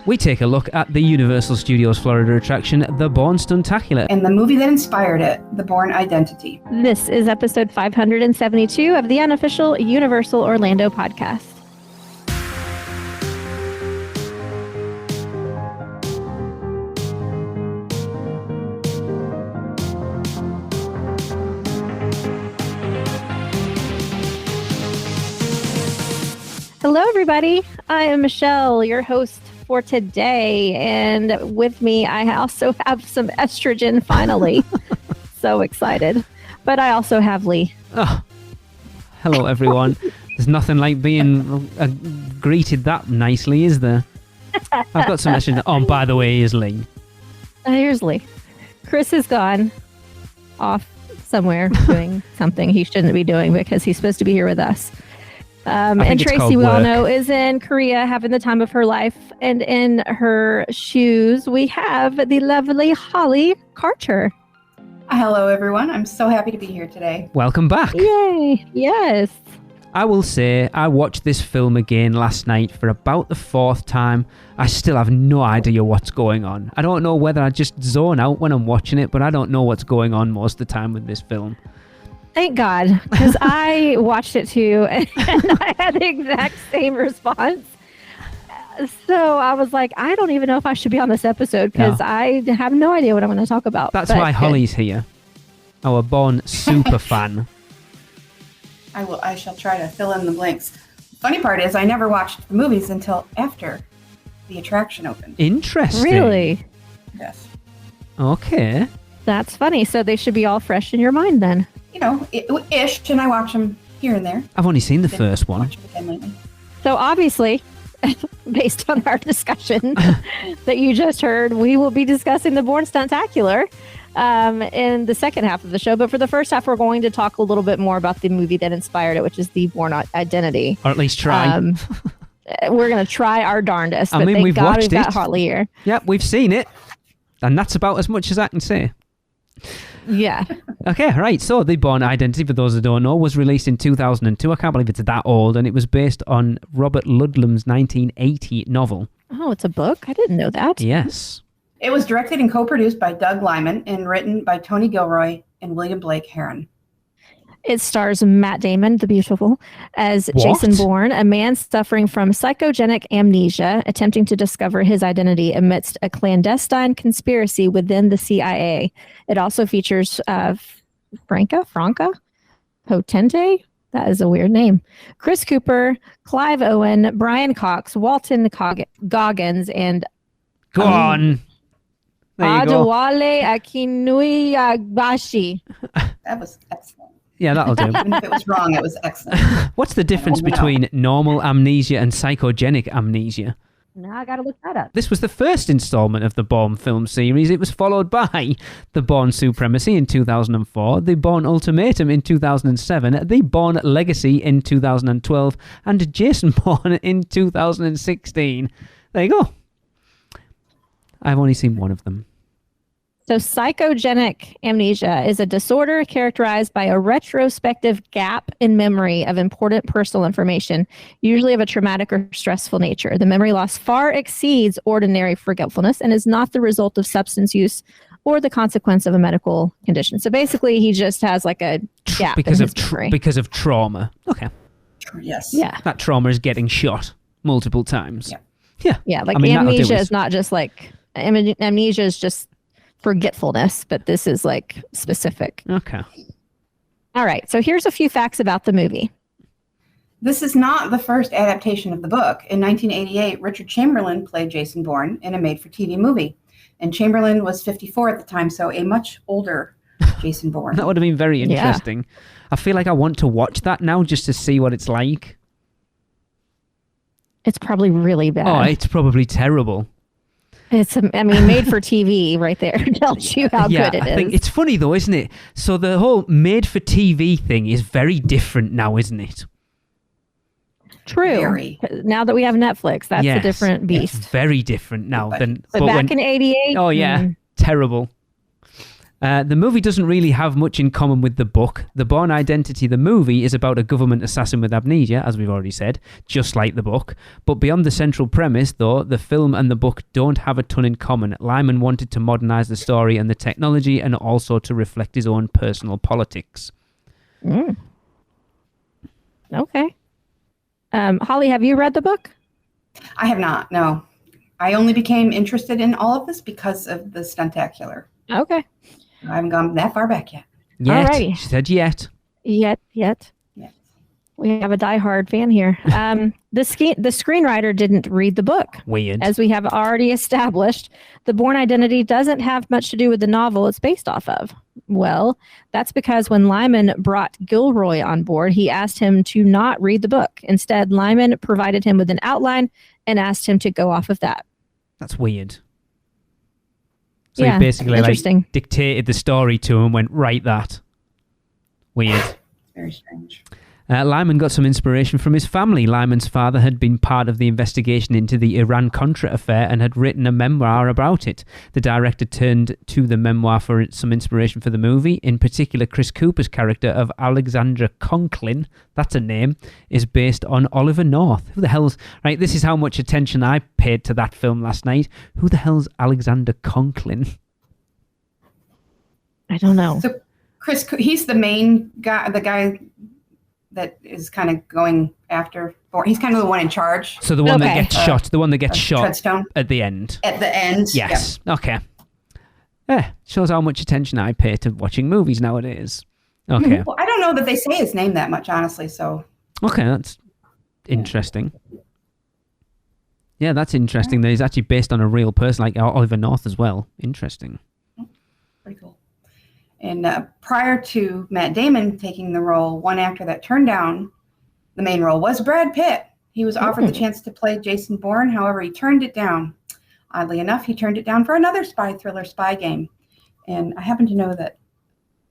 we take a look at the Universal Studios Florida attraction, the Bourne Stuntacular. And the movie that inspired it, the Bourne Identity. This is episode 572 of the Unofficial Universal Orlando Podcast. Hello, everybody. I am Michelle, your host for today. And with me, I also have some estrogen, finally. So excited. But I also have Lee. Oh, hello, everyone. There's nothing like being greeted that nicely, is there? I've got some estrogen. Oh, by the way, here's Lee. Here's Lee. Chris is gone off somewhere doing something he shouldn't be doing because he's supposed to be here with us. And Tracy, we all know, is in Korea having the time of her life. And in her shoes, we have the lovely Holly Carter. Hello, everyone. I'm so happy to be here today. Welcome back. Yay. Yes. I will say I watched this film again last night for about the fourth time. I still have no idea what's going on. I don't know whether I just zone out when I'm watching it, but I don't know what's going on most of the time with this film. Thank God, because I watched it too, and I had the exact same response. So I was like, I don't even know if I should be on this episode, because I have no idea what I'm going to talk about. That's why Holly's here, our Bourne super fan. I shall try to fill in the blanks. The funny part is I never watched the movies until after the attraction opened. Interesting. Really? Yes. Okay. That's funny. So they should be all fresh in your mind then. You know, ish, and I watch them here and there. I've only seen the first one. So obviously, based on our discussion that you just heard, we will be discussing the Bourne Stuntacular in the second half of the show. But for the first half, we're going to talk a little bit more about the movie that inspired it, which is the Bourne Identity. Or at least try. We're going to try our darndest. I mean, we've watched it. Got Holly here. Yep, we've seen it. And that's about as much as I can say. Yeah. Okay, right. So the Bourne Identity, for those who don't know, was released in 2002. I can't believe it's that old. And it was based on Robert Ludlum's 1980 novel. Oh, it's a book? I didn't know that. Yes. It was directed and co-produced by Doug Liman and written by Tony Gilroy and William Blake Herron. It stars Matt Damon, the beautiful, as Jason Bourne, a man suffering from psychogenic amnesia, attempting to discover his identity amidst a clandestine conspiracy within the CIA. It also features Franca Potente. That is a weird name. Chris Cooper, Clive Owen, Brian Cox, Walton Goggins, and Go on. There you go. Adewale Akinnuibashi. That was excellent. Yeah, that'll do. Even if it was wrong, it was excellent. What's the difference between normal amnesia and psychogenic amnesia? Now I gotta look that up. This was the first installment of the Bourne film series. It was followed by The Bourne Supremacy in 2004, The Bourne Ultimatum in 2007, The Bourne Legacy in 2012, and Jason Bourne in 2016. There you go. I've only seen one of them. So psychogenic amnesia is a disorder characterized by a retrospective gap in memory of important personal information, usually of a traumatic or stressful nature. The memory loss far exceeds ordinary forgetfulness and is not the result of substance use or the consequence of a medical condition. So basically, he just has like a gap in his memory. Because of trauma. Okay. Yes. Yeah. That trauma is getting shot multiple times. Yeah. Yeah. Like amnesia is not just like amnesia is just forgetfulness, but this is like specific. Okay. All right. So here's a few facts about the movie. This is not the first adaptation of the book. In 1988, Richard Chamberlain played Jason Bourne in a made-for-TV movie. And Chamberlain was 54 at the time, so a much older Jason Bourne. That would have been very interesting. Yeah. I feel like I want to watch that now just to see what it's like. It's probably really bad. Oh, it's probably terrible. It's, made for TV right there tells you how good it is. I think it's funny though, isn't it? So the whole made for TV thing is very different now, isn't it? True. Very. Now that we have Netflix, that's a different beast. It's very different now but back in 88. Oh yeah, terrible. The movie doesn't really have much in common with the book. The Bourne Identity, the movie, is about a government assassin with amnesia, as we've already said, just like the book. But beyond the central premise, though, the film and the book don't have a ton in common. Lyman wanted to modernise the story and the technology, and also to reflect his own personal politics. Okay. Holly, have you read the book? I have not, no. I only became interested in all of this because of the Stuntacular. Okay. I haven't gone that far back yet. Alrighty. She said yet. Yet. Yes. We have a diehard fan here. The screenwriter didn't read the book. Weird. As we have already established, the Bourne Identity doesn't have much to do with the novel it's based off of. Well, that's because when Lyman brought Gilroy on board, he asked him to not read the book. Instead, Lyman provided him with an outline and asked him to go off of that. That's weird. So yeah, he basically interesting. Dictated the story to him and went, write that. Weird. Very strange. Lyman got some inspiration from his family. Lyman's father had been part of the investigation into the Iran-Contra affair and had written a memoir about it. The director turned to the memoir for some inspiration for the movie. In particular, Chris Cooper's character of Alexander Conklin, that's a name, is based on Oliver North. Who the hell's... Right, this is how much attention I paid to that film last night. Who the hell's Alexander Conklin? I don't know. So he's the main guy, the guy that is kind of going after. He's kind of the one in charge. So the one that gets shot. The one that gets shot Treadstone. At the end. At the end. Yes. Yep. Okay. Yeah, shows how much attention I pay to watching movies nowadays. Okay. Well, I don't know that they say his name that much, honestly. So. Okay, that's interesting. Yeah, that's interesting that he's actually based on a real person like Oliver North as well. Interesting. Pretty cool. And prior to Matt Damon taking the role, one actor that turned down the main role was Brad Pitt. He was offered the chance to play Jason Bourne. However, he turned it down. Oddly enough, he turned it down for another spy thriller, Spy Game. And I happen to know that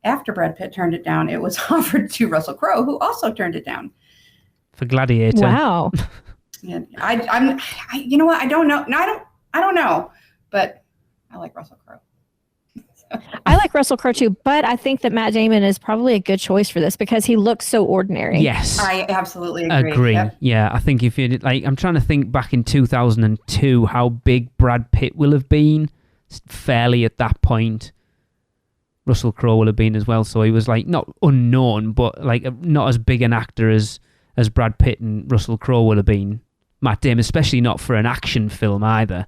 after Brad Pitt turned it down, it was offered to Russell Crowe, who also turned it down. For Gladiator. Wow. Yeah, you know what? I don't know. No, I don't know. But I like Russell Crowe. I like Russell Crowe too, but I think that Matt Damon is probably a good choice for this because he looks so ordinary. Yes. I absolutely agree. Yep. Yeah, I think if you like, I'm trying to think back in 2002 how big Brad Pitt will have been. Fairly at that point, Russell Crowe will have been as well. So he was like not unknown, but like not as big an actor as Brad Pitt and Russell Crowe will have been. Matt Damon, especially not for an action film either.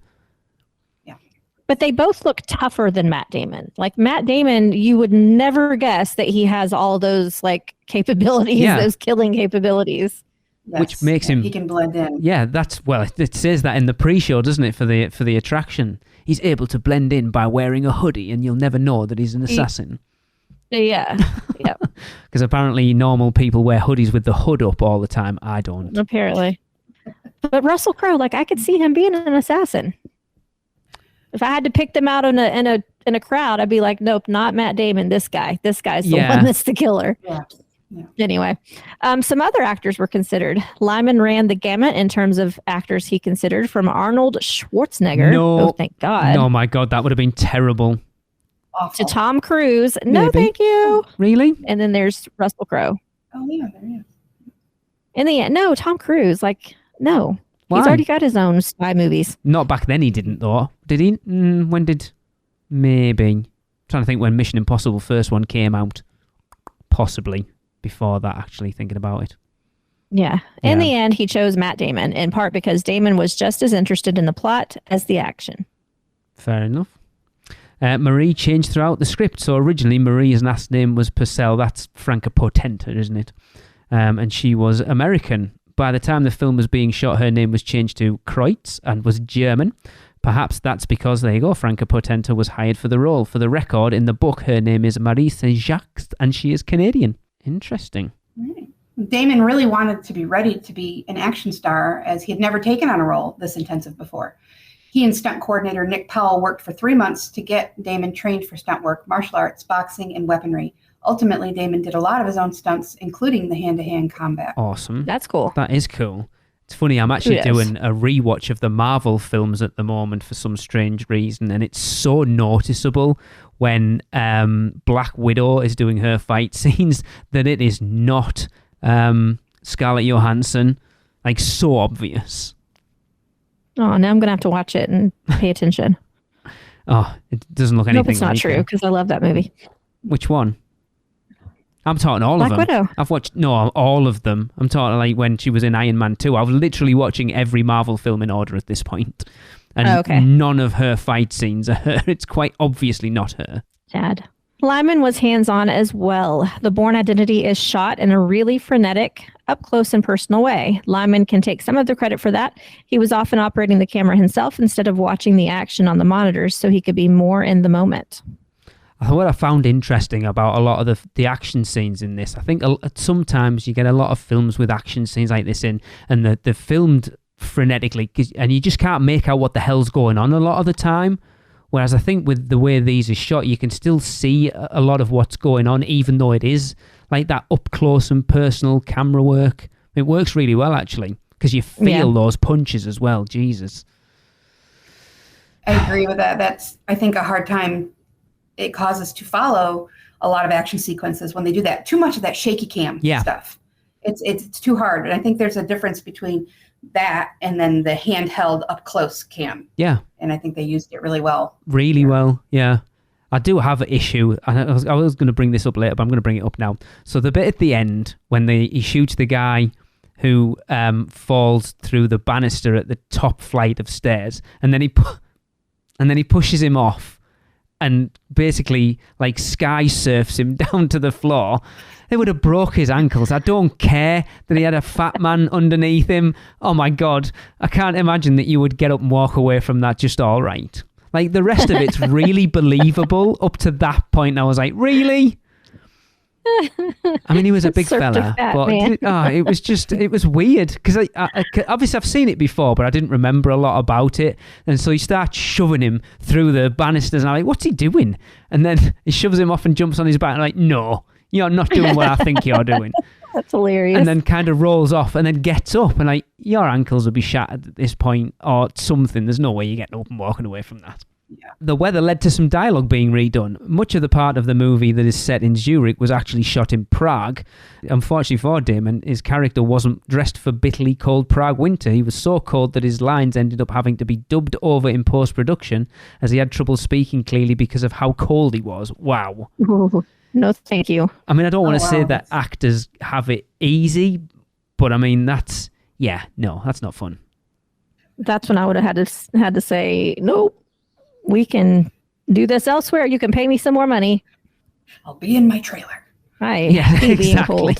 But they both look tougher than Matt Damon. Like Matt Damon, you would never guess that he has all those like capabilities, those killing capabilities. Yes. Which makes him... He can blend in. Yeah, it says that in the pre-show, doesn't it, for the attraction. He's able to blend in by wearing a hoodie and you'll never know that he's an assassin. Yeah. Because apparently normal people wear hoodies with the hood up all the time. I don't. Apparently. But Russell Crowe, like I could see him being an assassin. If I had to pick them out in a crowd, I'd be like, nope, not Matt Damon. This guy's the one that's the killer. Yeah. Anyway, some other actors were considered. Lyman ran the gamut in terms of actors he considered, from Arnold Schwarzenegger. No, oh, thank God. Oh my God, that would have been terrible. To Tom Cruise. No, thank you. Really? And then there's Russell Crowe. Oh yeah, there he is. In the end, no, Tom Cruise. Like, no. Why? He's already got his own spy movies. Not back then he didn't, though. Did he? When did... Maybe. I'm trying to think when Mission Impossible first one came out. Possibly. Before that, actually, thinking about it. Yeah. In the end, he chose Matt Damon, in part because Damon was just as interested in the plot as the action. Fair enough. Marie changed throughout the script. So originally, Marie's last name was Purcell. That's Franca Potenta, isn't it? And she was American. By the time the film was being shot, her name was changed to Kreutz and was German. Perhaps that's because, there you go, Franca Potenta was hired for the role. For the record, in the book, her name is Marie Saint-Jacques, and she is Canadian. Interesting. Right. Damon really wanted to be ready to be an action star, as he had never taken on a role this intensive before. He and stunt coordinator Nick Powell worked for 3 months to get Damon trained for stunt work, martial arts, boxing, and weaponry. Ultimately, Damon did a lot of his own stunts, including the hand-to-hand combat. Awesome. That's cool. That is cool. It's funny, I'm actually doing a rewatch of the Marvel films at the moment for some strange reason, and it's so noticeable when Black Widow is doing her fight scenes that it is not Scarlett Johansson. Like, so obvious. Oh, now I'm going to have to watch it and pay attention. Oh, it doesn't look anything like it. I hope it's not true, because I love that movie. Which one? I'm talking all Black of them. Widow. I've watched, no, all of them. I'm talking like when she was in Iron Man 2. I was literally watching every Marvel film in order at this point. And none of her fight scenes are her. It's quite obviously not her. Sad. Lyman was hands-on as well. The Bourne Identity is shot in a really frenetic, up-close and personal way. Lyman can take some of the credit for that. He was often operating the camera himself instead of watching the action on the monitors so he could be more in the moment. What I found interesting about a lot of the action scenes in this, I think sometimes you get a lot of films with action scenes like this in, and they're filmed frenetically, and you just can't make out what the hell's going on a lot of the time. Whereas I think with the way these are shot, you can still see a lot of what's going on, even though it is like that up close and personal camera work. It works really well, actually, because you feel those punches as well. Jesus. I agree with that. That's, I think, a hard time it causes to follow a lot of action sequences when they do that. Too much of that shaky cam stuff. It's too hard. And I think there's a difference between that and then the handheld up close cam. Yeah. And I think they used it really well. Really well, yeah. I do have an issue. I was going to bring this up later, but I'm going to bring it up now. So the bit at the end when he shoots the guy who falls through the banister at the top flight of stairs, and then he pushes him off and basically like sky surfs him down to the floor. They would have broke his ankles. I don't care that he had a fat man underneath him. Oh my God. I can't imagine that you would get up and walk away from that just all right. Like, the rest of it's really believable up to that point. I was like, really? I mean, he was a big fella, but it was weird because obviously I've seen it before, but I didn't remember a lot about it. And so he starts shoving him through the banisters, and I'm like, what's he doing? And then he shoves him off and jumps on his back. And I'm like, no, you're not doing what I think you're doing. That's hilarious. And then kind of rolls off and then gets up, and like, your ankles will be shattered at this point or something. There's no way you're getting up and walking away from that. Yeah. The weather led to some dialogue being redone. Much of the part of the movie that is set in Zurich was actually shot in Prague. Unfortunately for Damon, his character wasn't dressed for bitterly cold Prague winter. He was so cold that his lines ended up having to be dubbed over in post-production as he had trouble speaking clearly because of how cold he was. Wow. Ooh, no, thank you. I mean, I don't want to say that actors have it easy, but I mean, that's not fun. That's when I would have had to say, nope. We can do this elsewhere. You can pay me some more money. I'll be in my trailer. Hate being cold.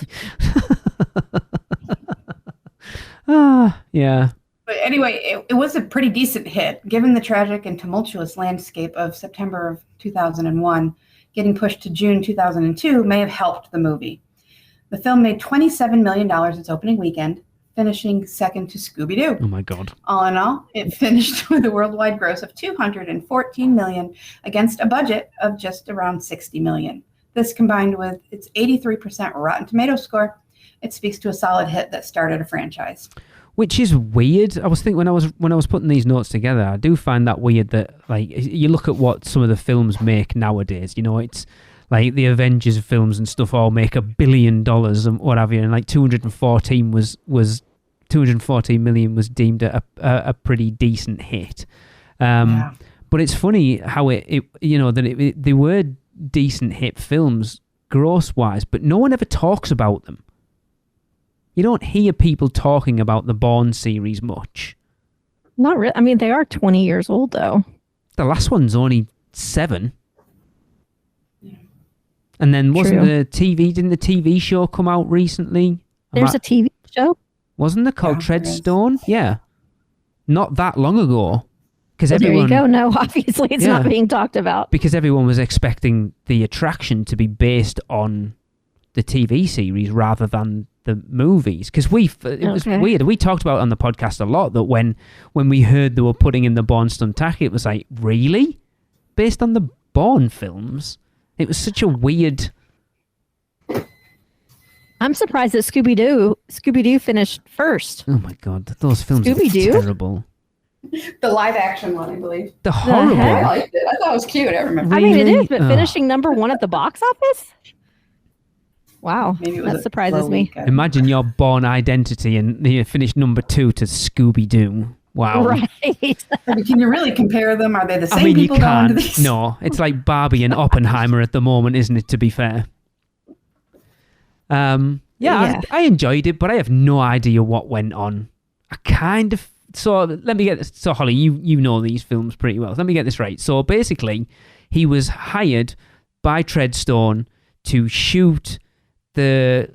Yeah. But anyway, it was a pretty decent hit, given the tragic and tumultuous landscape of September of 2001. Getting pushed to June 2002 may have helped the movie. The film made $27 million its opening weekend, finishing second to Scooby-Doo. Oh my God. All in all, it finished with a worldwide gross of $214 million against a budget of just around $60 million. This combined with its 83% Rotten Tomatoes score, it speaks to a solid hit that started a franchise. Which is weird. I was thinking when I was putting these notes together, I do find that weird that, like, you look at what some of the films make nowadays, you know, it's like the Avengers films and stuff all make $1 billion and what have you, and like 214 million was deemed a pretty decent hit. But it's funny how they were decent hit films gross wise, but no one ever talks about them. You don't hear people talking about the Bourne series much. Not really. I mean, they are 20 years old though. The last one's only 7. And then didn't the TV show come out recently? There's a TV show? Wasn't it called Treadstone? Yeah. Not that long ago. There you go. No, obviously it's not being talked about. Because everyone was expecting the attraction to be based on the TV series rather than the movies. Because it was weird. We talked about it on the podcast a lot that when we heard they were putting in the Bourne Stuntacular, it was like, really? Based on the Bourne films? It was such a weird... I'm surprised that Scooby-Doo finished first. Oh my God, those films are terrible. The live action one, I believe. They're horrible. I liked it. I thought it was cute. I remember. I mean, it is, but finishing number 1 at the box office? Wow, that surprises me. Imagine your Bourne Identity and you finished number 2 to Scooby-Doo. Wow. Right. Can you really compare them? Are they the same people you going can't. to these? No, it's like Barbie and Oppenheimer at the moment, isn't it, to be fair? I enjoyed it, but I have no idea what went on. I kind of... So let me get this. So Holly, you know these films pretty well. Let me get this right. So basically, he was hired by Treadstone to shoot I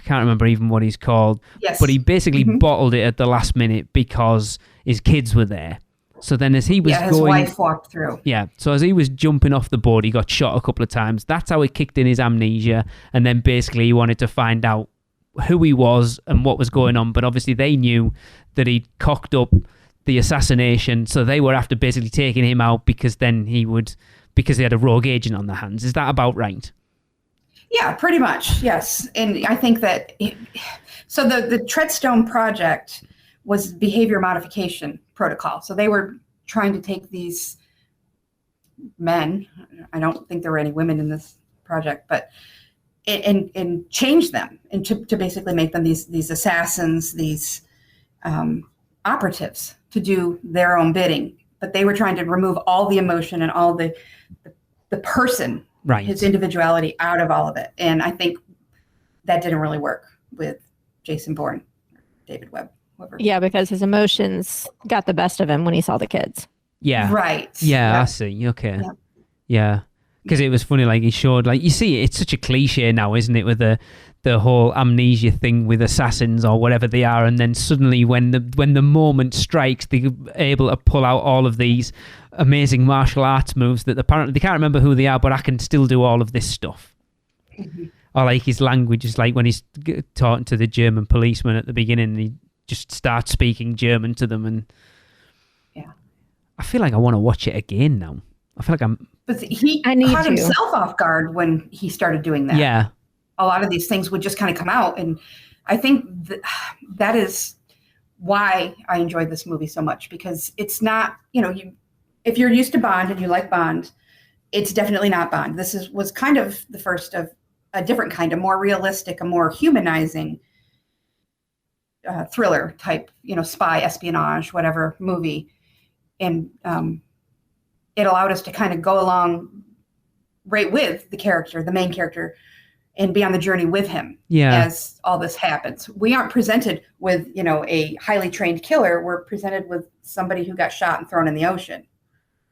can't remember even what he's called. Yes. But he basically bottled it at the last minute because his kids were there. So then as he was his wife walked through. Yeah. So as he was jumping off the board, he got shot a couple of times. That's how it kicked in his amnesia. And then basically he wanted to find out who he was and what was going on. But obviously they knew that he'd cocked up the assassination. So they were after basically taking him out because they had a rogue agent on their hands. Is that about right? Yeah, pretty much. Yes. And I think that the Treadstone project was behavior modification protocol. So they were trying to take these men, I don't think there were any women in this project, but and change them and to basically make them these assassins, these operatives to do their own bidding. But they were trying to remove all the emotion and all the person, right, his individuality out of all of it. And I think that didn't really work with Jason Bourne, David Webb. Whoever. Yeah, because his emotions got the best of him when he saw the kids. Yeah. Right. Yeah, yep. I see. Okay. Yep. Yeah. Because it was funny, like he showed, like you see, it's such a cliche now, isn't it, with the whole amnesia thing with assassins or whatever they are, and then suddenly when the moment strikes, they're able to pull out all of these amazing martial arts moves that apparently they can't remember who they are, but I can still do all of this stuff. Mm-hmm. Or like his language is like when he's talking to the German policeman at the beginning, and he just starts speaking German to them, and yeah, I feel like I want to watch it again now. I feel like But he caught himself off guard when he started doing that. Yeah. A lot of these things would just kind of come out. And I think that is why I enjoyed this movie so much, because it's not, if you're used to Bond and you like Bond, it's definitely not Bond. This was kind of the first of a different kind, a more realistic, a more humanizing thriller type, spy, espionage, whatever movie. And, it allowed us to kind of go along right with the main character, and be on the journey with him as all this happens. We aren't presented with, a highly trained killer. We're presented with somebody who got shot and thrown in the ocean.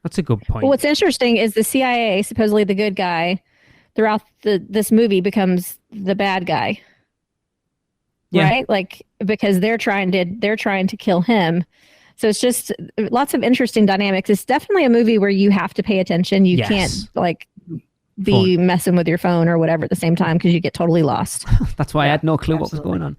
That's a good point. Well, what's interesting is the CIA, supposedly the good guy, throughout this movie becomes the bad guy. Yeah. Right? Like, because they're trying to kill him. So it's just lots of interesting dynamics. It's definitely a movie where you have to pay attention. You can't be messing with your phone or whatever at the same time, because you get totally lost. That's why I had no clue what was going on.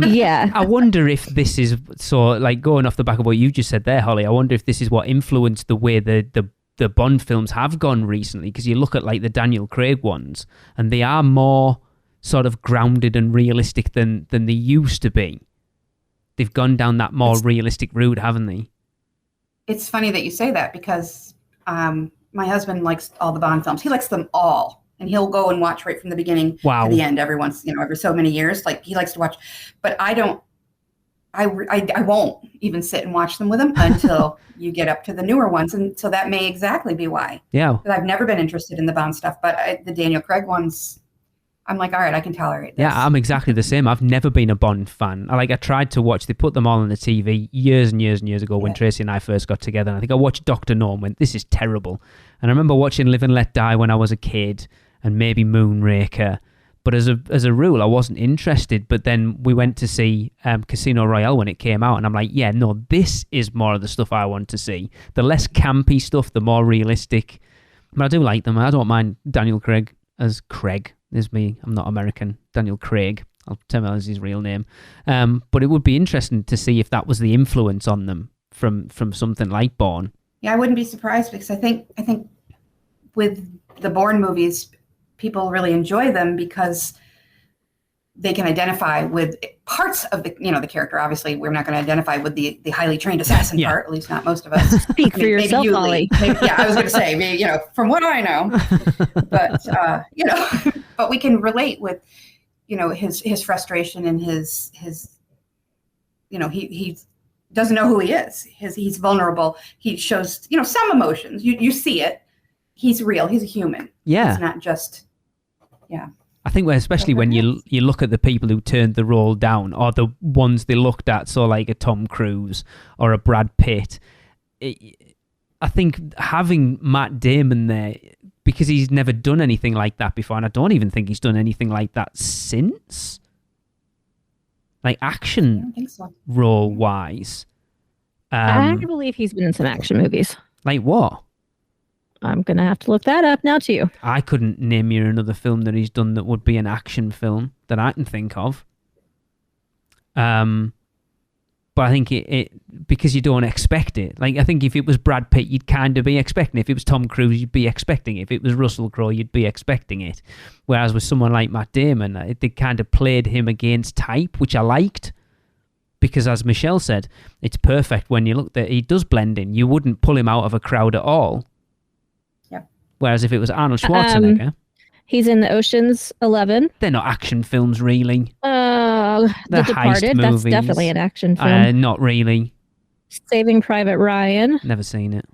Yeah. I wonder if this is, so like going off the back of what you just said there, Holly, I wonder if this is what influenced the way the Bond films have gone recently, because you look at like the Daniel Craig ones and they are more sort of grounded and realistic than they used to be. They've gone down that more realistic route, haven't they? It's funny that you say that, because my husband likes all the Bond films. He likes them all. And he'll go and watch right from the beginning to the end every so many years. Like, he likes to watch. But I won't even sit and watch them with him until you get up to the newer ones. And so that may exactly be why. Yeah. Because I've never been interested in the Bond stuff. But the Daniel Craig ones, I'm like, all right, I can tolerate this. Yeah, I'm exactly the same. I've never been a Bond fan. I tried to watch, they put them all on the TV years and years and years ago when Tracy and I first got together. And I think I watched Dr. No and went, this is terrible. And I remember watching Live and Let Die when I was a kid, and maybe Moonraker. But as a rule, I wasn't interested. But then we went to see Casino Royale when it came out. And I'm like, yeah, no, this is more of the stuff I want to see. The less campy stuff, the more realistic. But I do like them. I don't mind Daniel Craig as Craig. There's me. I'm not American. Daniel Craig. I'll tell him that's his real name. But it would be interesting to see if that was the influence on them from something like Bourne. Yeah, I wouldn't be surprised, because I think with the Bourne movies, people really enjoy them because they can identify with parts of the, the character. Obviously, we're not going to identify with the highly trained assassin part, at least not most of us. Speak for yourself, Holly. Yeah, I was going to say, maybe, from what I know, but, but we can relate with, his frustration and his he doesn't know who he is. He's vulnerable. He shows, some emotions. You see it. He's real. He's a human. Yeah. It's not just, I think especially when you look at the people who turned the role down, or the ones they looked at, so like a Tom Cruise or a Brad Pitt, I think having Matt Damon there, because he's never done anything like that before, and I don't even think he's done anything like that since, like action role-wise. I believe he's been in some action movies. Like what? I'm going to have to look that up now too. I couldn't name you another film that he's done that would be an action film that I can think of. But I think it because you don't expect it. Like, I think if it was Brad Pitt, you'd kind of be expecting it. If it was Tom Cruise, you'd be expecting it. If it was Russell Crowe, you'd be expecting it. Whereas with someone like Matt Damon, they kind of played him against type, which I liked. Because as Michelle said, it's perfect when you look there. He does blend in. You wouldn't pull him out of a crowd at all. Whereas if it was Arnold Schwarzenegger... he's in the Ocean's 11. They're not action films, really. The Departed, that's definitely an action film. Not really. Saving Private Ryan. Never seen it.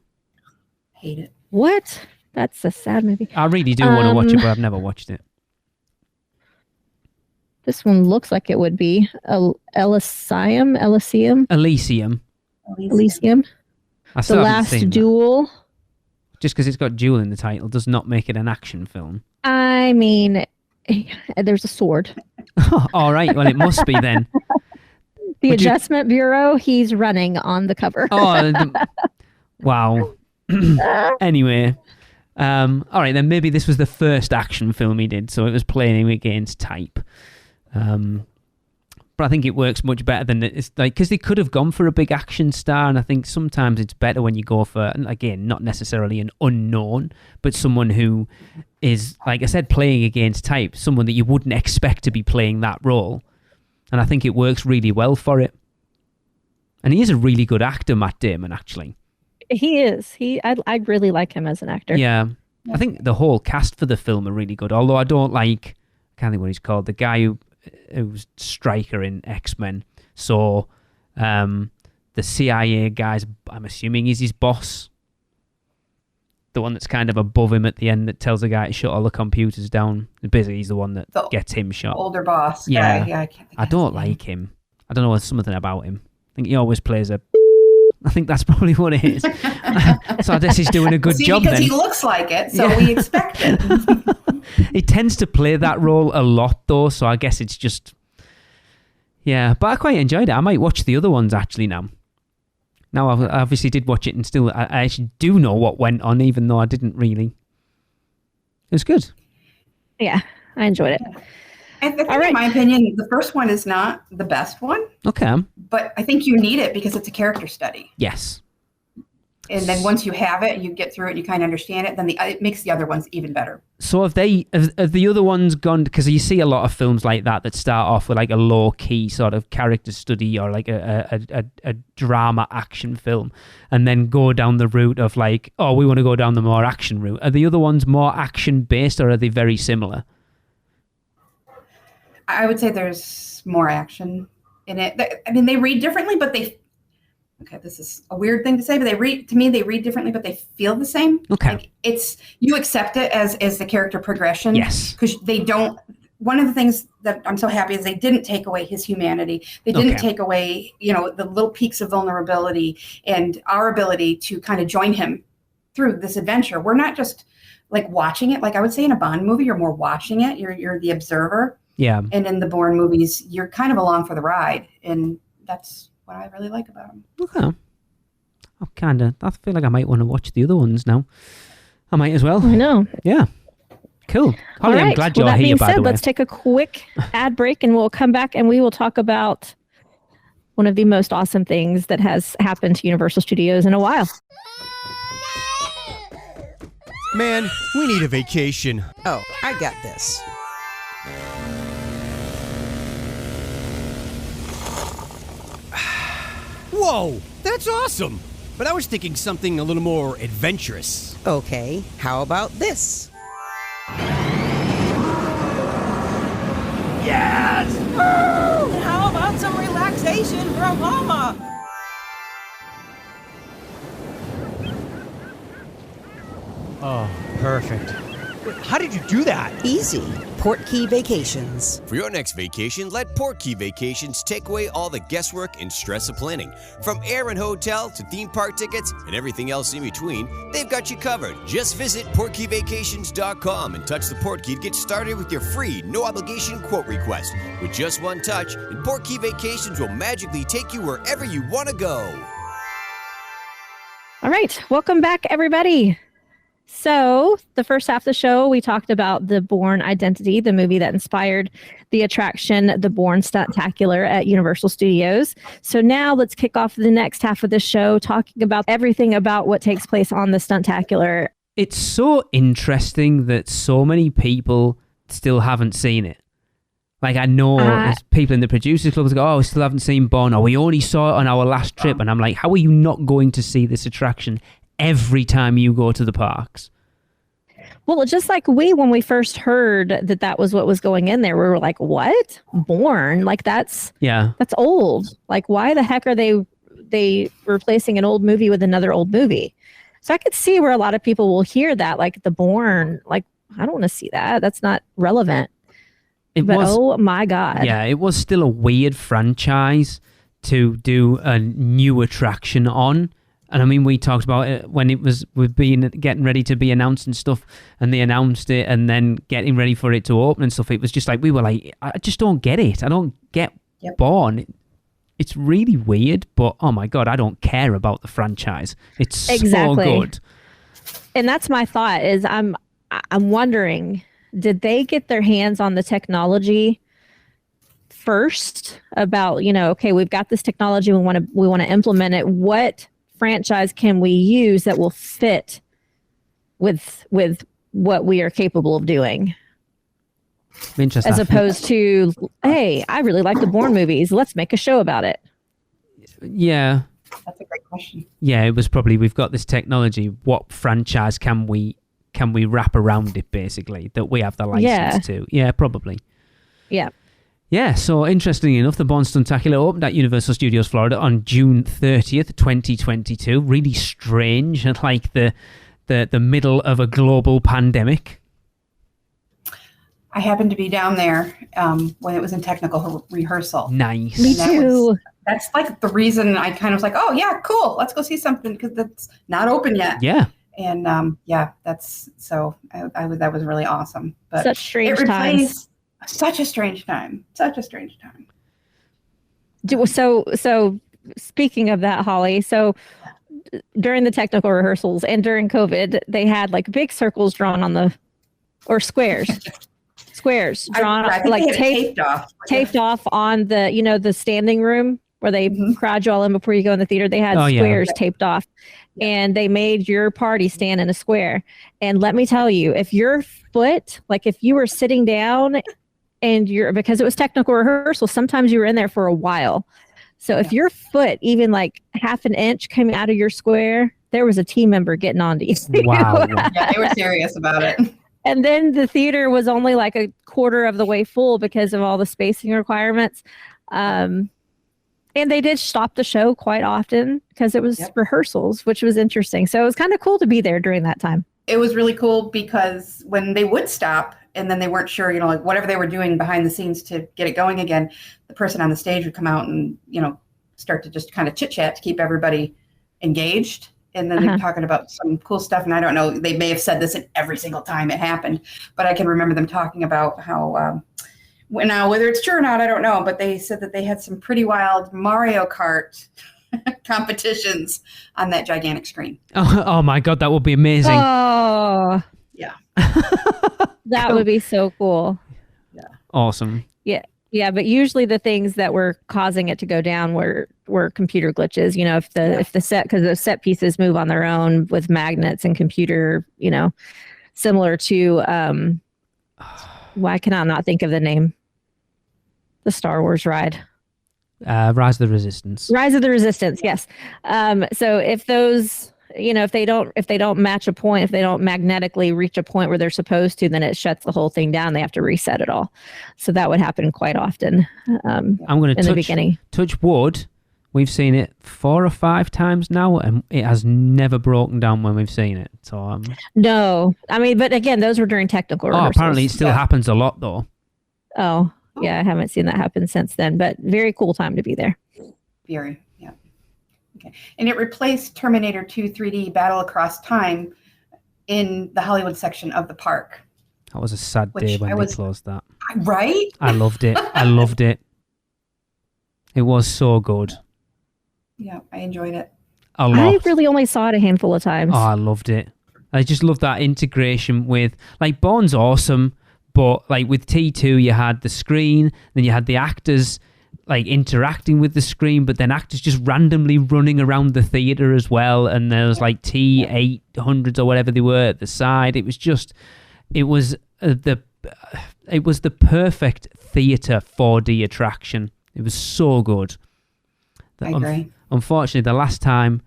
Hate it. What? That's a sad movie. I really do want to watch it, but I've never watched it. This one looks like it would be Elysium. Elysium. The Last Duel. Just because it's got duel in the title does not make it an action film. I mean, there's a sword. All right. Well, it must be then. The Adjustment Bureau, he's running on the cover. Wow. Anyway. All right, then maybe this was the first action film he did, so it was playing against type. But I think it works much better than it's like, because they could have gone for a big action star, and I think sometimes it's better when you go for, and again, not necessarily an unknown, but someone who is, like I said, playing against type, someone that you wouldn't expect to be playing that role. And I think it works really well for it. And he is a really good actor, Matt Damon, actually. He is. I really like him as an actor. Yeah. I think the whole cast for the film are really good, although I don't like, I can't think what he's called, the guy who's Stryker in X-Men. So the CIA guy's, I'm assuming, is his boss. The one that's kind of above him at the end that tells the guy to shut all the computers down. Basically, he's the one that gets him shot. Older boss. Yeah. I don't like him. I don't know, there's something about him. I think he always plays a... I think that's probably what it is. So I guess he's doing a good job because then. He looks like it, so we expect it. He tends to play that role a lot, though, so I guess it's just... Yeah, but I quite enjoyed it. I might watch the other ones, actually, now. Now, I obviously did watch it, and still, I actually do know what went on, even though I didn't really. It was good. Yeah, I enjoyed it. I think, in my opinion, the first one is not the best one. Okay. But I think you need it because it's a character study. Yes. And then once you have it, you get through it, and you kind of understand it, then it makes the other ones even better. So have the other ones gone, because you see a lot of films like that start off with like a low-key sort of character study or like a drama action film, and then go down the route of like, oh, we want to go down the more action route. Are the other ones more action-based, or are they very similar? I would say there's more action in it. I mean, they read differently, but okay, this is a weird thing to say, but they read differently, but they feel the same. Okay. Like you accept it as the character progression. Yes. Because they don't, one of the things that I'm so happy is they didn't take away his humanity. They didn't take away, the little peaks of vulnerability and our ability to kind of join him through this adventure. We're not just like watching it. Like I would say in a Bond movie, you're more watching it. You're the observer. Yeah. And in the Bourne movies, you're kind of along for the ride. And that's what I really like about them. Okay. I feel like I might want to watch the other ones now. I might as well. I know. Yeah. Cool. Holly, I'm glad you're here, by the way. Let's take a quick ad break and we'll come back and we will talk about one of the most awesome things that has happened to Universal Studios in a while. Man, we need a vacation. Oh, I got this. Whoa, that's awesome! But I was thinking something a little more adventurous. Okay, how about this? Yes! And how about some relaxation from Mama? Oh, perfect. How did you do that? Easy. PortKey Vacations. For your next vacation, let PortKey Vacations take away all the guesswork and stress of planning. From air and hotel to theme park tickets and everything else in between, they've got you covered. Just visit PortKeyVacations.com and touch the PortKey to get started with your free, no-obligation quote request. With just one touch, and PortKey Vacations will magically take you wherever you want to go. All right. Welcome back, everybody. So the first half of the show, we talked about the Bourne Identity, the movie that inspired the attraction, the Bourne Stuntacular at Universal Studios. So now let's kick off the next half of the show, talking about everything about what takes place on the Stuntacular. It's so interesting that so many people still haven't seen it. Like, I know there's people in the producers clubs go, oh, we still haven't seen Bourne, or we only saw it on our last trip. And I'm like, how are you not going to see this attraction every time you go to the parks? Well, just like when we first heard that was what was going in there, we were like, what? Bourne? Like, that's old. Like, why the heck are they replacing an old movie with another old movie? So I could see where a lot of people will hear that, like the Bourne, like, I don't want to see that. That's not relevant. Oh my God. Yeah, it was still a weird franchise to do a new attraction on. And I mean, we talked about it when it was getting ready to be announced and stuff, and they announced it and then getting ready for it to open and stuff. It was just like, we were like, I just don't get it. I don't get Bourne. It's really weird, but oh my God, I don't care about the franchise. It's so good. And that's my thought is I'm wondering, did they get their hands on the technology first about, okay, we've got this technology, we want to implement it. What franchise can we use that will fit with what we are capable of doing? Interesting. As opposed to, hey, I really like the Bourne movies. Let's make a show about it. Yeah. That's a great question. Yeah, it was probably, we've got this technology. What franchise can we wrap around it, basically, that we have the license to? Yeah, probably. Yeah. Yeah, so interestingly enough, the Bourne Stuntacular opened at Universal Studios Florida on June 30th, 2022. Really strange, and like the middle of a global pandemic. I happened to be down there when it was in technical rehearsal. Nice. Me too. That's like the reason I kind of was like, oh yeah, cool. Let's go see something because that's not open yet. Yeah. And that's so that was really awesome. But such strange times. Such a strange time. So speaking of that, Holly, so during the technical rehearsals and during COVID, they had like big circles drawn on or squares drawn like taped off on the, the standing room where they crowd you all in before you go in the theater. They had squares taped off, and they made your party stand in a square. And let me tell you, if your foot, like if you were sitting down and because it was technical rehearsal, sometimes you were in there for a while. So if your foot, even like half an inch came out of your square, there was a team member getting onto you. Wow. Yeah, they were serious about it. And then the theater was only like a quarter of the way full because of all the spacing requirements. And they did stop the show quite often because it was rehearsals, which was interesting. So it was kind of cool to be there during that time. It was really cool because when they would stop and then they weren't sure, like whatever they were doing behind the scenes to get it going again, the person on the stage would come out and, start to just kind of chit chat to keep everybody engaged. And then they're talking about some cool stuff. And I don't know, they may have said this in every single time it happened, but I can remember them talking about how, now whether it's true or not, I don't know, but they said that they had some pretty wild Mario Kart competitions on that gigantic screen. Oh my God, that would be amazing. Oh, yeah. That would be so cool. Yeah. Awesome. Yeah, but usually the things that were causing it to go down were computer glitches. If the set, because the set pieces move on their own with magnets and computer, similar to why can I not think of the name? The Star Wars ride. Rise of the Resistance. Rise of the Resistance, yes. So if those, if they don't match a point, if they don't magnetically reach a point where they're supposed to, then it shuts the whole thing down. They have to reset it all. So that would happen quite often. I'm going to touch wood. We've seen it 4 or 5 times now, and it has never broken down when we've seen it. So no, I mean, but again, those were during technical rehearsals. Apparently it still happens a lot, though. Oh, yeah, I haven't seen that happen since then, but very cool time to be there. Very, yeah. Okay, and it replaced Terminator 2 3D Battle Across Time in the Hollywood section of the park. That was a sad day when they closed that. Right? I loved it. I loved it. It was so good. Yeah, I enjoyed it. A lot. I really only saw it a handful of times. Oh, I loved it. I just love that integration with, like, Bourne's awesome, but like with T2, you had the screen, then you had the actors like interacting with the screen, but then actors just randomly running around the theater as well, and there was like T800s or whatever they were at the side. It was the perfect theater 4D attraction. It was so good. I agree. Unfortunately, the last time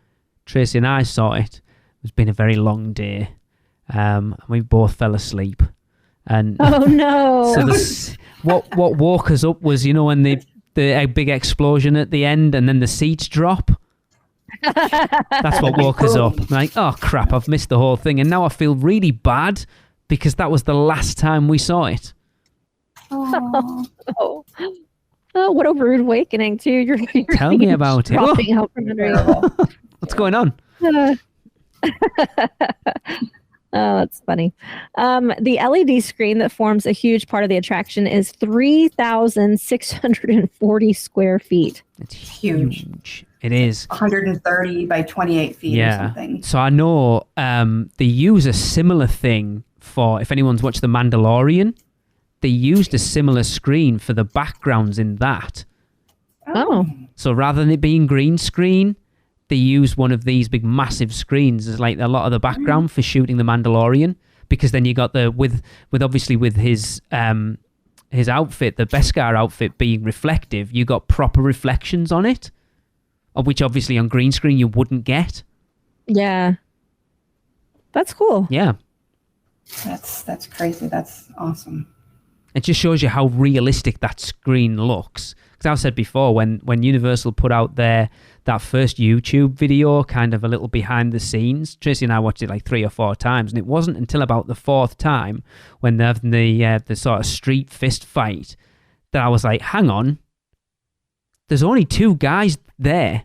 Tracy and I saw it, it's been a very long day. We both fell asleep. And oh no! So what woke us up was, when the big explosion at the end, and then the seats drop. That's what woke us up. I'm like, oh crap, I've missed the whole thing, and now I feel really bad because that was the last time we saw it. Oh, what a rude awakening too! You're Tell me about it. Out from under you. What's going on? Oh, that's funny. The LED screen that forms a huge part of the attraction is 3,640 square feet. It's huge. It is. 130 by 28 feet or something. So I know they use a similar thing for, if anyone's watched The Mandalorian, they used a similar screen for the backgrounds in that. Oh. So rather than it being green screen, they use one of these big massive screens as like a lot of the background for shooting The Mandalorian, because then you got with his outfit, the Beskar outfit being reflective, you got proper reflections on it, which obviously on green screen you wouldn't get. Yeah. That's cool. Yeah. That's crazy. That's awesome. It just shows you how realistic that screen looks. Because I've said before, when Universal put out that first YouTube video, kind of a little behind the scenes, Tracy and I watched it like 3 or 4 times, and it wasn't until about the 4th time when they're having the sort of street fist fight that I was like, hang on, there's only 2 guys there.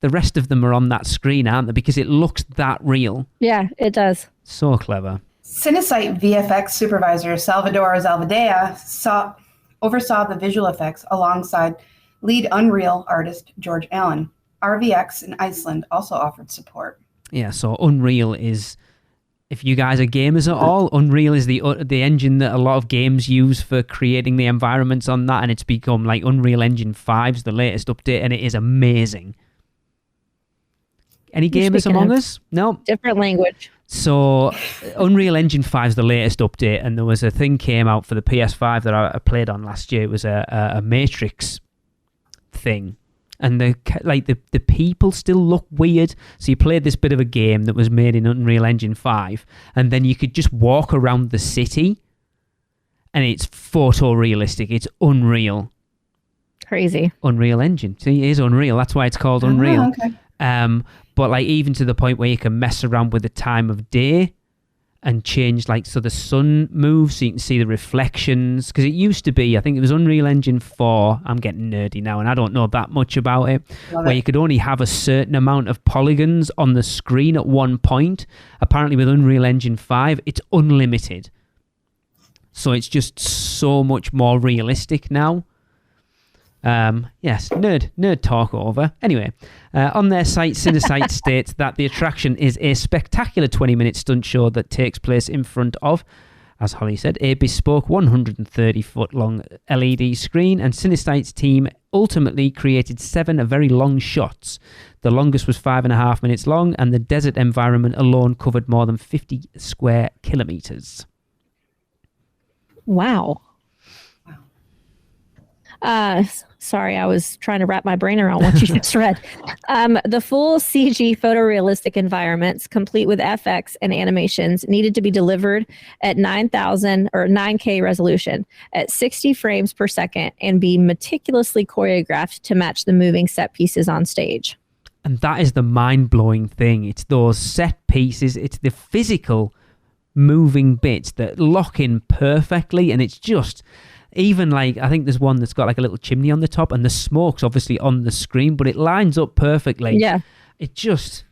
The rest of them are on that screen, aren't they? Because it looks that real. Yeah, it does. So clever. Cinesite VFX supervisor Salvador Zalvadea oversaw the visual effects alongside lead Unreal artist George Allen. RVX in Iceland also offered support. Yeah, so Unreal is, if you guys are gamers at all, Unreal is the engine that a lot of games use for creating the environments on that, and it's become like Unreal Engine 5's the latest update, and it is amazing. Any gamers among us? No? Different language. So Unreal Engine 5's the latest update, and there was a thing came out for the PS5 that I played on last year. It was a Matrix thing, and the people still look weird. So you played this bit of a game that was made in Unreal Engine 5, and then you could just walk around the city, and it's photorealistic. It's unreal. Crazy. Unreal Engine. See, it is Unreal. That's why it's called Unreal. Okay. But like even to the point where you can mess around with the time of day and change, like, so the sun moves so you can see the reflections. Because it used to be, I think it was Unreal Engine 4, I'm getting nerdy now and I don't know that much about it, where you could only have a certain amount of polygons on the screen at one point. Apparently with Unreal Engine 5, it's unlimited. So it's just so much more realistic now. Yes, nerd talk over. Anyway, on their site, Cinesite states that the attraction is a spectacular 20-minute stunt show that takes place in front of, as Holly said, a bespoke 130-foot long LED screen, and Cinesite's team ultimately created 7 very long shots. The longest was 5.5 minutes long, and the desert environment alone covered more than 50 square kilometers. Wow. Sorry, I was trying to wrap my brain around what you just read. The full CG photorealistic environments, complete with FX and animations, needed to be delivered at 9,000 or 9K resolution at 60 frames per second and be meticulously choreographed to match the moving set pieces on stage. And that is the mind-blowing thing. It's those set pieces, it's the physical moving bits that lock in perfectly, and it's just... Even like, I think there's one that's got like a little chimney on the top and the smoke's obviously on the screen, but it lines up perfectly. Yeah. It just,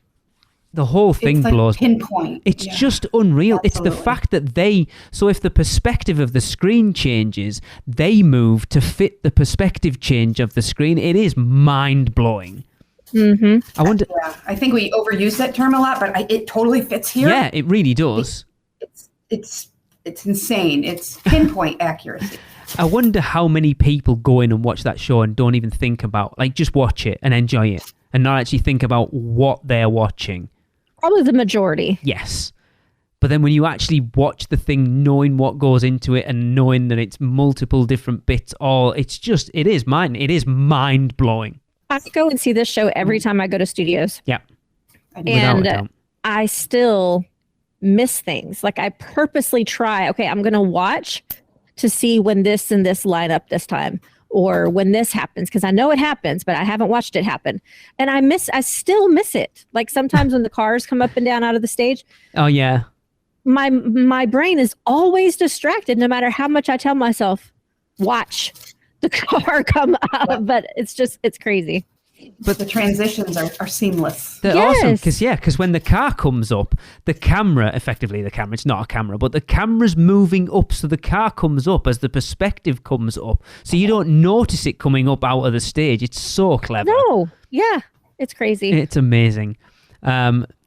the whole thing it's like blows. Pinpoint. It's just unreal. Absolutely. It's the fact that so if the perspective of the screen changes, they move to fit the perspective change of the screen. It is mind-blowing. Mm-hmm. I wonder. Yeah, I think we overuse that term a lot, but it totally fits here. Yeah, it really does. It's insane. It's pinpoint accuracy. I wonder how many people go in and watch that show and don't even think about, like, just watch it and enjoy it and not actually think about what they're watching. Probably the majority. Yes. But then when you actually watch the thing, knowing what goes into it and knowing that it's multiple different bits, it is mind-blowing. I go and see this show every time I go to studios. Yeah. And I still miss things. Like, I purposely try, okay, I'm going to watch to see when this and this line up this time, or when this happens, because I know it happens, but I haven't watched it happen. And I still miss it. Like sometimes when the cars come up and down out of the stage. Oh, yeah. My brain is always distracted no matter how much I tell myself, watch the car come up. But it's crazy. But the transitions are seamless. They're awesome because when the car comes up, it's not a camera, but the camera's moving up, so the car comes up as the perspective comes up, so you don't notice it coming up out of the stage. It's so clever. No, yeah, it's crazy. It's amazing.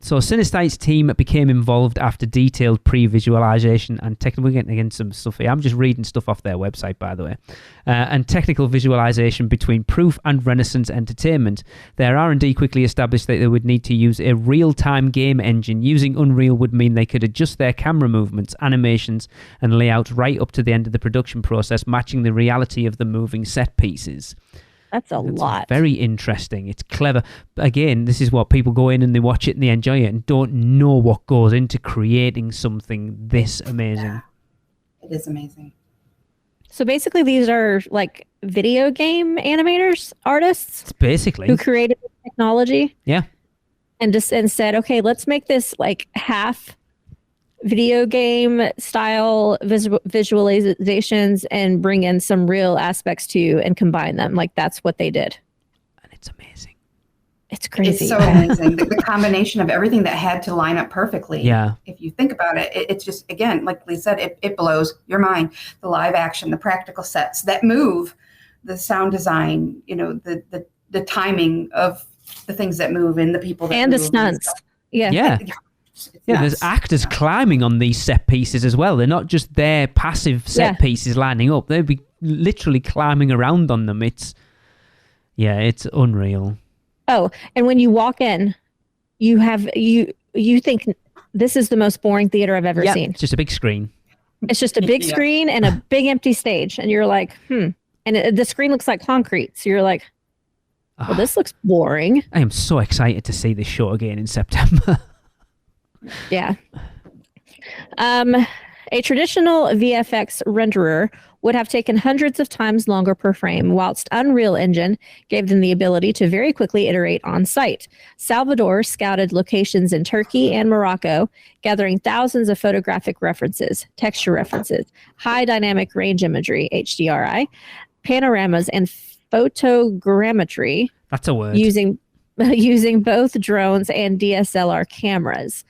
So Synesthete's team became involved after detailed pre-visualization and technical. We're getting against some stuff here. I'm just reading stuff off their website, by the way. And technical visualization between Proof and Renaissance Entertainment. Their R&D quickly established that they would need to use a real-time game engine. Using Unreal would mean they could adjust their camera movements, animations, and layout right up to the end of the production process, matching the reality of the moving set pieces. That's a lot. Very interesting. It's clever. Again, this is what people go in and they watch it and they enjoy it and don't know what goes into creating something this amazing. Yeah, it is amazing. So basically, these are like video game animators, artists. It's basically who created the technology. Yeah. And said, okay, let's make this like half video game style visualizations and bring in some real aspects too and combine them. Like that's what they did. And it's amazing. It's crazy. It's so amazing. The combination of everything that had to line up perfectly. Yeah. If you think about it, it's just, again, like Lee said, it blows your mind. The live action, the practical sets that move, the sound design, the timing of the things that move and the people that and move. the stunts. Yeah. Yeah, there's actors climbing on these set pieces as well. They're not just their passive set pieces lining up. They'd be literally climbing around on them. It's unreal. Oh, and when you walk in, you think this is the most boring theater I've ever seen. It's just a big screen. It's just a big screen and a big empty stage. And you're like, And the screen looks like concrete. So you're like, well, this looks boring. I am so excited to see this show again in September. Yeah. A traditional VFX renderer would have taken hundreds of times longer per frame, whilst Unreal Engine gave them the ability to very quickly iterate on site. Salvador scouted locations in Turkey and Morocco, gathering thousands of photographic references, texture references, high dynamic range imagery, HDRI, panoramas, and photogrammetry. That's a word. Using both drones and DSLR cameras.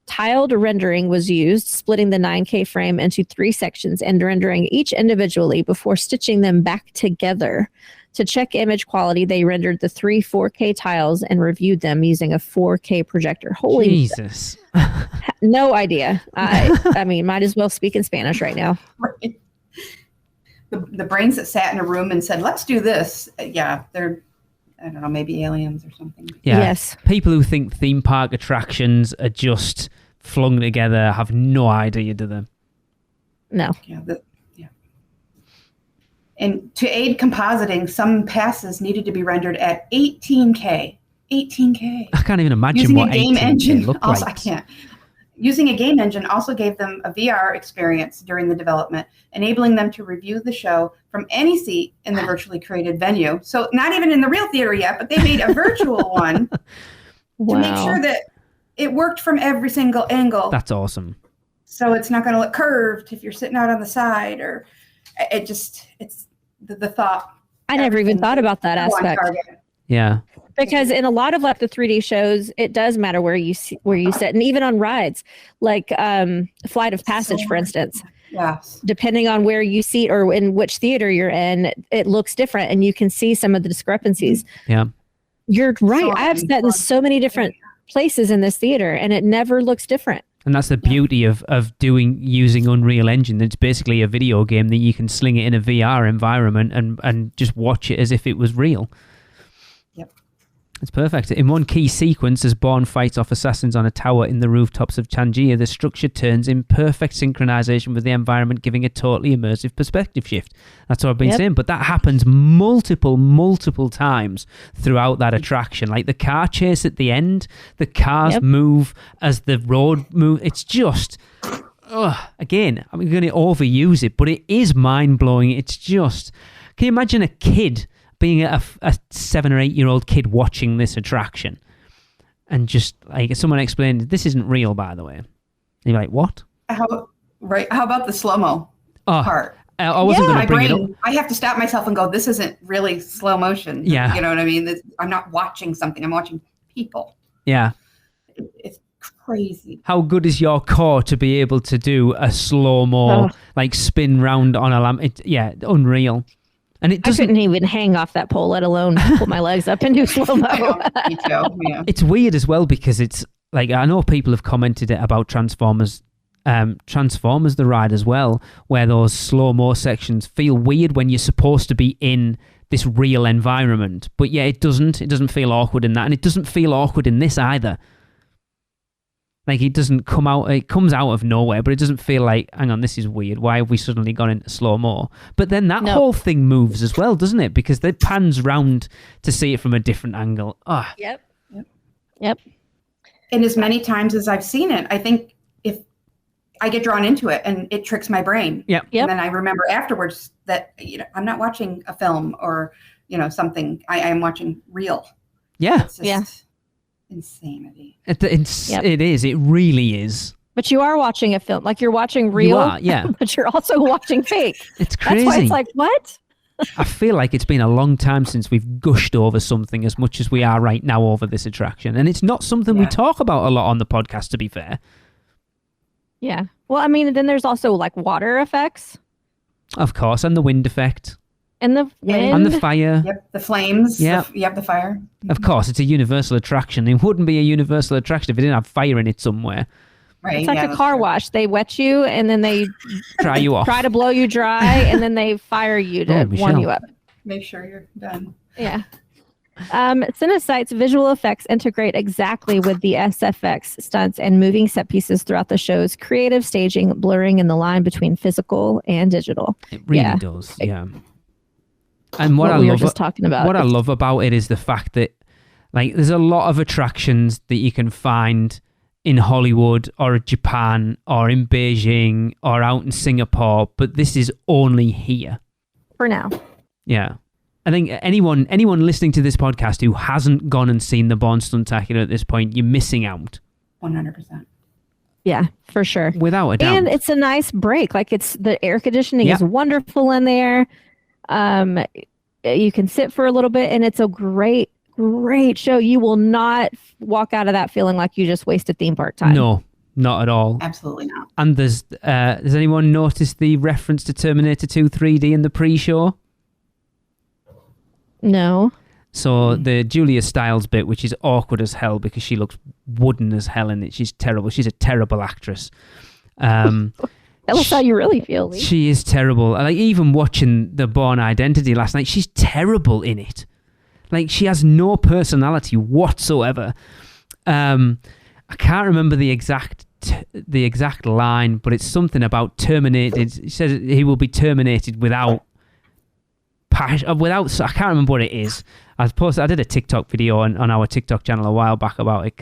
Tiled rendering was used, splitting the 9K frame into 3 sections and rendering each individually before stitching them back together. To check image quality, they rendered the 3 4K tiles and reviewed them using a 4K projector. Holy Jesus. No idea. I mean, might as well speak in Spanish right now. Right. The brains that sat in a room and said, let's do this. Yeah, they're, I don't know, maybe aliens or something. Yeah. Yes. People who think theme park attractions are just flung together have no idea, do they? No. Yeah. And to aid compositing, some passes needed to be rendered at 18K. 18K. I can't even imagine Using what a game 18K engine. looked Also, like. I can't. Using a game engine also gave them a VR experience during the development, enabling them to review the show from any seat in the virtually created venue. So not even in the real theater yet, but they made a virtual one to make sure that it worked from every single angle. That's awesome. So it's not going to look curved if you're sitting out on the side, or it's the thought. I never even thought about that aspect. Yeah. Because in a lot of like the 3D shows, it does matter where you sit, and even on rides, like Flight of Passage, for instance. Yes. Depending on where you seat or in which theater you're in, it looks different, and you can see some of the discrepancies. Yeah, you're right. I've sat in so many different places in this theater, and it never looks different. And that's the beauty of using Unreal Engine. It's basically a video game that you can sling it in a VR environment and just watch it as if it was real. It's perfect. In one key sequence, as Bourne fights off assassins on a tower in the rooftops of Tangier, the structure turns in perfect synchronization with the environment, giving a totally immersive perspective shift. That's what I've been saying. But that happens multiple times throughout that attraction. Like the car chase at the end, the cars move as the road moves. It's just... again, I'm going to overuse it, but it is mind-blowing. It's just... Can you imagine a kid... being a 7 or 8 year old kid watching this attraction and just like someone explained, this isn't real, by the way. And you're like, what? How about the slow-mo part? I wasn't going to bring it up. I have to stop myself and go, this isn't really slow motion. Yeah. You know what I mean? I'm not watching something. I'm watching people. Yeah. It's crazy. How good is your core to be able to do a slow-mo, like spin round on a lamp? Unreal. And it doesn't... I couldn't even hang off that pole, let alone put my legs up and do slow-mo. Me too. Yeah. It's weird as well because it's like, I know people have commented it about Transformers the ride as well, where those slow-mo sections feel weird when you're supposed to be in this real environment. But yeah, it doesn't feel awkward in that. And it doesn't feel awkward in this either. Like it comes out of nowhere, but it doesn't feel like, hang on, this is weird. Why have we suddenly gone into slow-mo? But then that whole thing moves as well, doesn't it? Because it pans round to see it from a different angle. Yep. And as many times as I've seen it, I think if I get drawn into it and it tricks my brain. Yep. And then I remember afterwards that, I'm not watching a film or, something. I am watching real. Yeah. It's just insanity. It is. It really is. But you are watching a film. Like you're watching real. You are, yeah. But you're also watching fake. It's crazy. That's why it's like, what? I feel like it's been a long time since we've gushed over something as much as we are right now over this attraction. And it's not something we talk about a lot on the podcast, to be fair. Yeah. Well, I mean, then there's also like water effects. Of course. And the wind effect. And the wind. And the fire. Yep, the flames. Yeah. The fire. Of course, it's a universal attraction. It wouldn't be a universal attraction if it didn't have fire in it somewhere. Right. It's like a car wash. They wet you and then they dry you off. Try to blow you dry and then they fire you to warm you up. Make sure you're done. Yeah. Cinesite's visual effects integrate exactly with the SFX stunts and moving set pieces throughout the show's creative staging, blurring in the line between physical and digital. It really does, yeah. And what I love about it is the fact that, like, there's a lot of attractions that you can find in Hollywood or Japan or in Beijing or out in Singapore, but this is only here for now. Yeah. I think anyone listening to this podcast who hasn't gone and seen the Bourne Stuntacular at this point, you're missing out. 100%. Yeah, for sure. Without a doubt. And it's a nice break. Like the air conditioning is wonderful in there. You can sit for a little bit and it's a great show. You will not walk out of that feeling like you just wasted theme park time. No, not at all. Absolutely not. And does anyone notice the reference to Terminator 2 3D in the pre-show? No. So the Julia Stiles bit, which is awkward as hell because she looks wooden as hell in it. She's terrible. She's a terrible actress. Tell us how you really feel, Lee. She is terrible. Like, even watching the Bourne Identity last night, she's terrible in it. Like, she has no personality whatsoever. I can't remember the exact line, but it's something about terminated. He says he will be terminated without without, I can't remember what it is. I did a TikTok video on our TikTok channel a while back about it,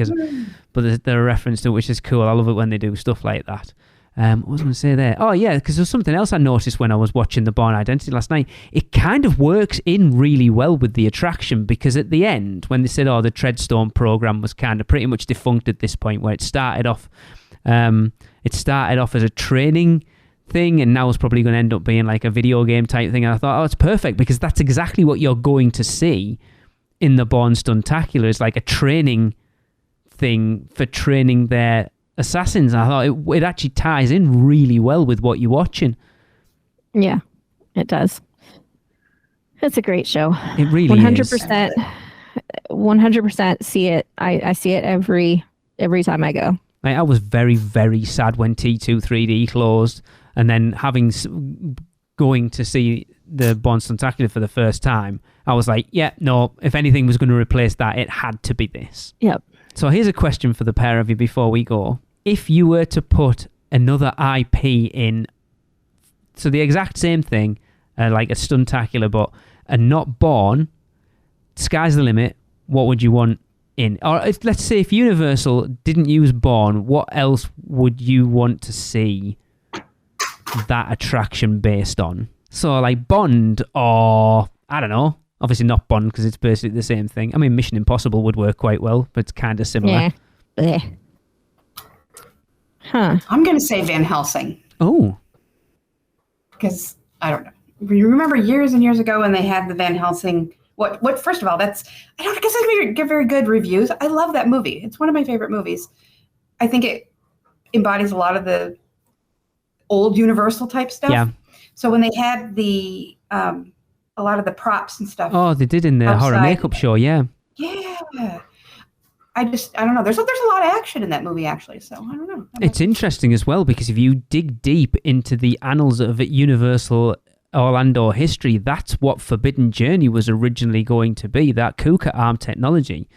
but there's a reference to it, which is cool. I love it when they do stuff like that. What was I going to say there? Oh, yeah, because there's something else I noticed when I was watching the Bourne Identity last night. It kind of works in really well with the attraction, because at the end, when they said, the Treadstone program was kind of pretty much defunct at this point, where it started off as a training thing, and now it's probably going to end up being like a video game type thing. And I thought, it's perfect, because that's exactly what you're going to see in the Bourne Stuntacular. It's like a training thing for training their assassins. I thought it actually ties in really well with what you're watching. Yeah, it does. It's a great show. It really 100%, 100% see it. I see it every time I go. I was very, very sad when T2 3D closed, and then going to see the Bourne Stuntacular for the first time, I was like, yeah, no, if anything was going to replace that, it had to be this. Yep. So here's a question for the pair of you before we go. If you were to put another IP in, so the exact same thing, like a Stuntacular, but not Bourne, sky's the limit, what would you want in? Or let's say if Universal didn't use Bourne, what else would you want to see that attraction based on? So like Bond, or I don't know, obviously not Bond because it's basically the same thing. I mean, Mission Impossible would work quite well, but it's kind of similar. Yeah. Huh. I'm going to say Van Helsing. Oh. Because, I don't know. You remember years and years ago when they had the Van Helsing... What? First of all, I don't guess I didn't get very good reviews. I love that movie. It's one of my favorite movies. I think it embodies a lot of the old Universal type stuff. Yeah. So when they had the a lot of the props and stuff. Oh, they did in the outside, horror makeup show, yeah. Yeah. I don't know. There's a lot of action in that movie, actually. So I don't know. It's interesting as well, because if you dig deep into the annals of Universal Orlando history, that's what Forbidden Journey was originally going to be. That Kuka arm technology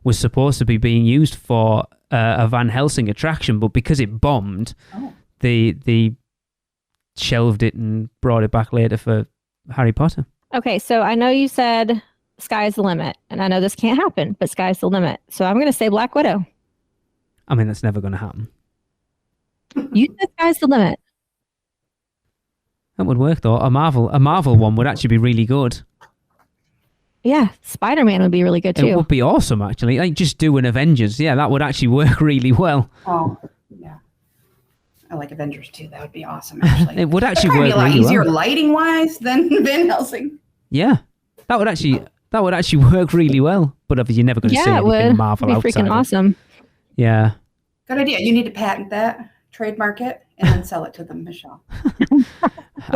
was supposed to be being used for a Van Helsing attraction, but because it bombed, they shelved it and brought it back later for Harry Potter. Okay, so I know you said sky's the limit, and I know this can't happen, but sky's the limit. So I'm going to say Black Widow. I mean, that's never going to happen. You said sky's the limit. That would work, though. A Marvel one would actually be really good. Yeah, Spider-Man would be really good, too. It would be awesome, actually. Like, just do an Avengers. Yeah, that would actually work really well. Oh, yeah. I like Avengers, too. That would be awesome, actually. It would actually work be a lot really easier well. lighting-wise than Van Helsing. Yeah, that would actually work really well. But obviously, you're never going to see anything Marvel outside. It'd be freaking awesome. Yeah. Good idea. You need to patent that, trademark it, and then sell it to them, Michelle.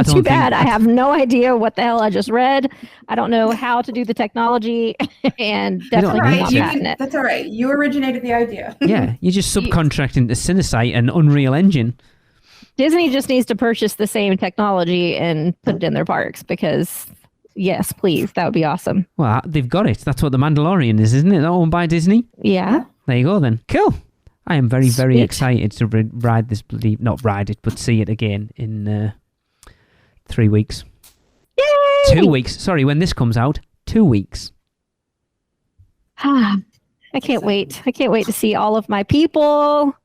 Too bad. I have no idea what the hell I just read. I don't know how to do the technology, and definitely not patent it. That's all right. You originated the idea. Yeah, you're just subcontracting to Cinesite and Unreal Engine. Disney just needs to purchase the same technology and put it in their parks, because yes, please, that would be awesome. Well, they've got it. That's what The Mandalorian is, isn't it? That owned by Disney? Yeah. There you go then. Cool. I am very, very excited to ride this, not ride it, but see it again in 3 weeks. Yay! 2 weeks. Sorry, when this comes out, 2 weeks. I can't wait. I can't wait to see all of my people,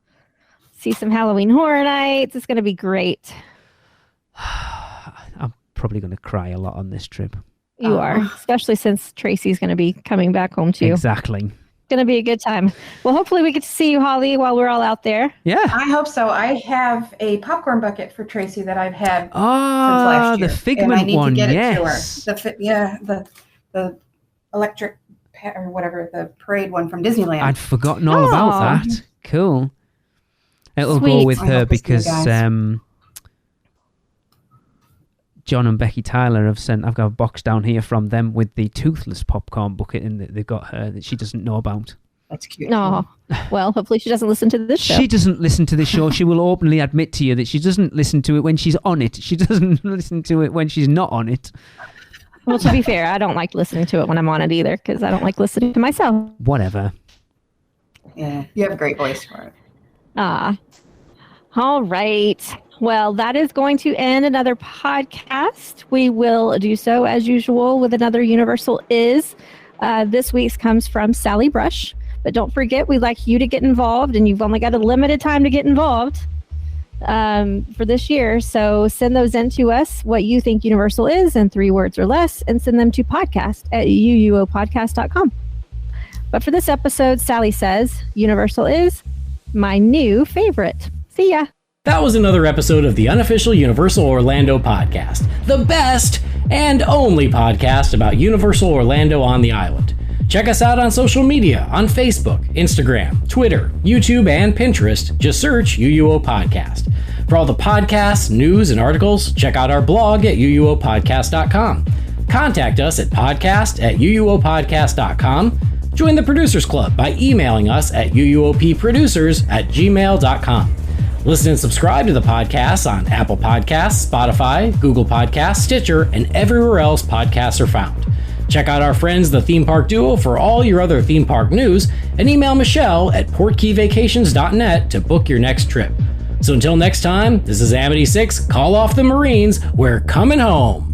see some Halloween Horror Nights. It's going to be great. I'm probably going to cry a lot on this trip. You are, especially since Tracy's going to be coming back home too. Exactly. Going to be a good time. Well, hopefully we get to see you, Holly, while we're all out there. Yeah. I hope so. I have a popcorn bucket for Tracy that I've had since last year. The Figment one. And I need to get yes. it to her. The electric or whatever, the parade one from Disneyland. I'd forgotten all about that. Cool. It'll go with her because John and Becky Tyler have sent. I've got a box down here from them with the toothless popcorn bucket, and they've got her that she doesn't know about. That's cute. No, well, hopefully she doesn't listen to this show. She doesn't listen to this show. She will openly admit to you that she doesn't listen to it when she's on it. She doesn't listen to it when she's not on it. Well, to be fair, I don't like listening to it when I'm on it either, because I don't like listening to myself. Whatever. Yeah, you have a great voice for it. All right. Well, that is going to end another podcast. We will do so as usual with another Universal Is. This week's comes from Sally Brush. But don't forget, we'd like you to get involved, and you've only got a limited time to get involved for this year. So send those in to us, what you think Universal is in 3 words or less, and send them to podcast@uuopodcast.com. But for this episode, Sally says, Universal is my new favorite. See ya. That was another episode of the Unofficial Universal Orlando Podcast, the best and only podcast about Universal Orlando on the island. Check us out on social media on Facebook, Instagram, Twitter, YouTube, and Pinterest. Just search UUO Podcast. For all the podcasts, news, and articles, check out our blog at uuopodcast.com. Contact us at podcast@uuopodcast.com. Join the Producers Club by emailing us at uuopproducers@gmail.com. Listen and subscribe to the podcast on Apple Podcasts, Spotify, Google Podcasts, Stitcher, and everywhere else podcasts are found. Check out our friends, the Theme Park Duo, for all your other theme park news, and email Michelle at portkeyvacations.net to book your next trip. So until next time, this is Amity 6, call off the Marines, we're coming home.